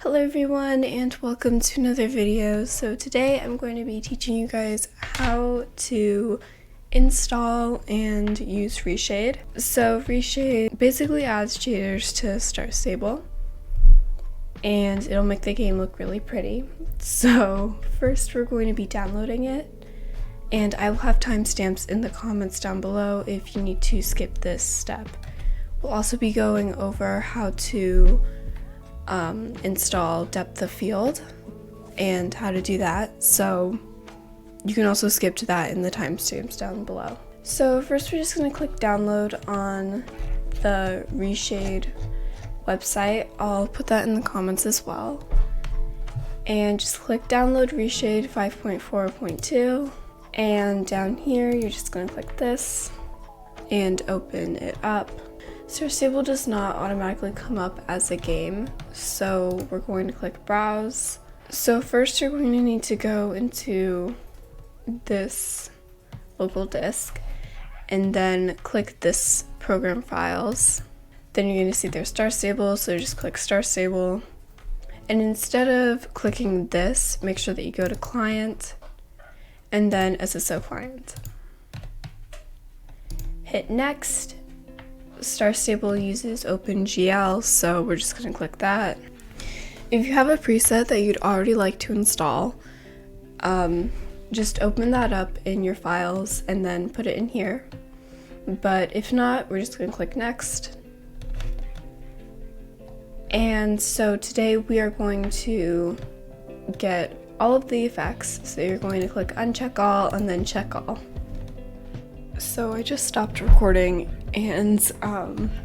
Hello everyone and welcome to another video. So today I'm going to be teaching you guys how to install and use ReShade. So ReShade basically adds shaders to Star Stable and it'll make the game look really pretty. So first we're going to be downloading it, and I will have timestamps in the comments down below if you need to skip this step. We'll also be going over how to install depth of field and how to do that, so you can also skip to that in the timestamps down below. So first we're just going to click download on the ReShade website. I'll put that in the comments as well, and just click download ReShade 5.4.2, and down here you're just going to click this and open it up. Star Stable does not automatically come up as a game, so we're going to click browse. So first you're going to need to go into this local disk and then click this program files. Then you're going to see there's Star Stable, so just click Star Stable, and instead of clicking this, make sure that you go to client and then SSO client. Hit next. Star Stable uses OpenGL, so we're just going to click that. If you have a preset that you'd already like to install, just open that up in your files and then put it in here. But if not, we're just going to click next. And so today we are going to get all of the effects. So you're going to click uncheck all and then check all. So I just stopped recording and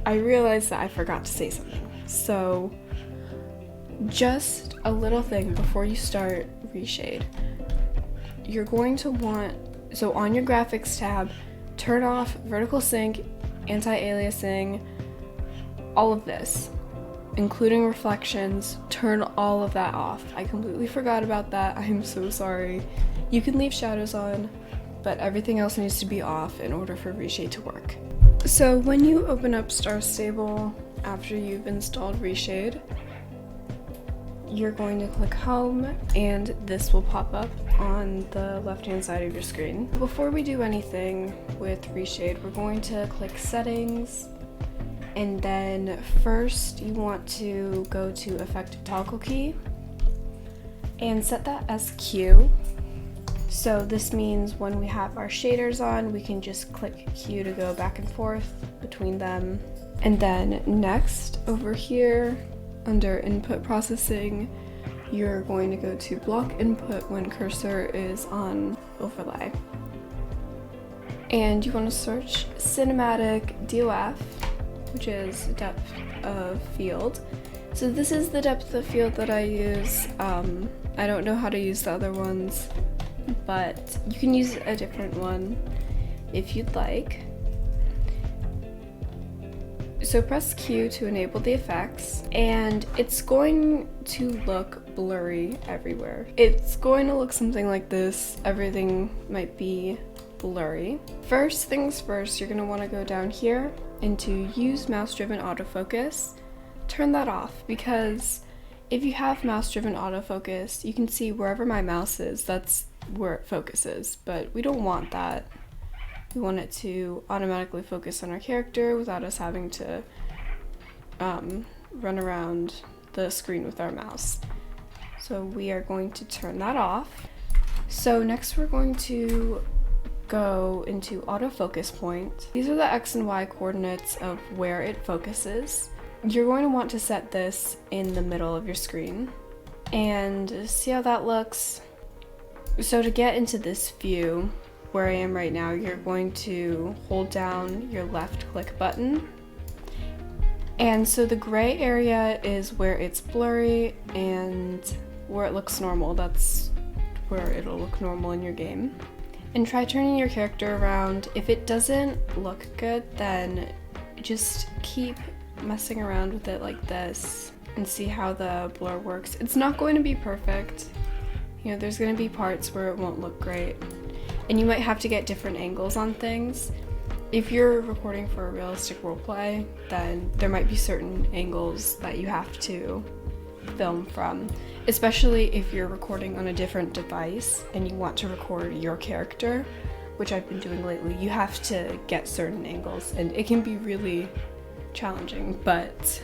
I realized that I forgot to say something. So just a little thing before you start ReShade. You're going to want, so on your graphics tab, turn off vertical sync, anti-aliasing, all of this, including reflections. Turn all of that off. I completely forgot about that. I'm so sorry. You can leave shadows on, but everything else needs to be off in order for ReShade to work. So when you open up Star Stable after you've installed ReShade, you're going to click home and this will pop up on the left hand side of your screen. Before we do anything with ReShade, we're going to click settings, and then first you want to go to effective toggle key and set that as Q. So this means when we have our shaders on, we can just click Q to go back and forth between them. And then next, over here, under input processing, you're going to go to block input when cursor is on overlay. And you want to search cinematic DOF, which is depth of field. So this is the depth of field that I use. I don't know how to use the other ones, but you can use a different one if you'd like. So press Q to enable the effects, and it's going to look blurry everywhere. It's going to look something like this. Everything might be blurry. First things first, you're going to want to go down here into use mouse driven autofocus. Turn that off, because if you have mouse driven autofocus, you can see wherever my mouse is, that's where it focuses, but we don't want that. We want it to automatically focus on our character without us having to run around the screen with our mouse. So we are going to turn that off. So next we're going to go into autofocus point. These are the X and Y coordinates of where it focuses. You're going to want to set this in the middle of your screen and see how that looks. So to get into this view, where I am right now, you're going to hold down your left click button. And so the gray area is where it's blurry, and where it looks normal, that's where it'll look normal in your game. And try turning your character around. If it doesn't look good, then just keep messing around with it like this and see how the blur works. It's not going to be perfect. You know, there's going to be parts where it won't look great, and you might have to get different angles on things. If you're recording for a realistic roleplay, then there might be certain angles that you have to film from, especially if you're recording on a different device and you want to record your character, which I've been doing lately. You have to get certain angles and it can be really challenging, but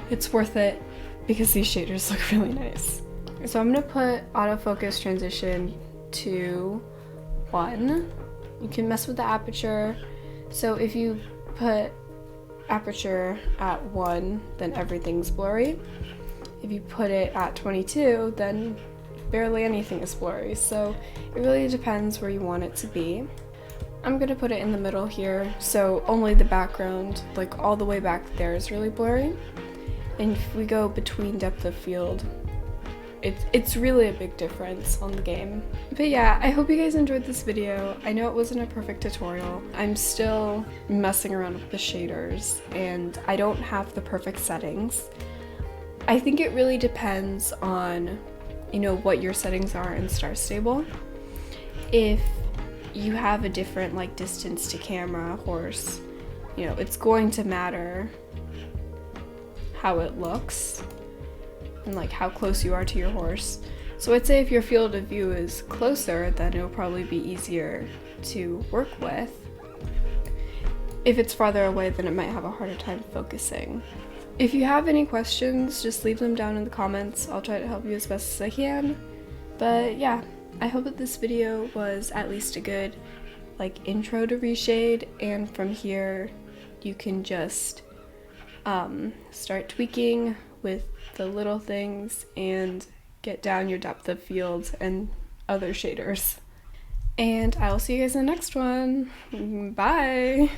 it's worth it because these shaders look really nice. So I'm gonna put autofocus transition to 1. You can mess with the aperture. So if you put aperture at 1, then everything's blurry. If you put it at 22, then barely anything is blurry. So it really depends where you want it to be. I'm gonna put it in the middle here, so only the background, like all the way back there, is really blurry. And if we go between depth of field, it's really a big difference on the game. But yeah, I hope you guys enjoyed this video. I know it wasn't a perfect tutorial. I'm still messing around with the shaders and I don't have the perfect settings. I think it really depends on, you know, what your settings are in Star Stable. If you have a different like distance to camera horse, you know, it's going to matter how it looks and like how close you are to your horse. So I'd say if your field of view is closer, then it'll probably be easier to work with. If it's farther away, then it might have a harder time focusing. If you have any questions, just leave them down in the comments. I'll try to help you as best as I can. But yeah, I hope that this video was at least a good like intro to ReShade, and from here you can just start tweaking with the little things and get down your depth of field and other shaders. And I will see you guys in the next one. Bye!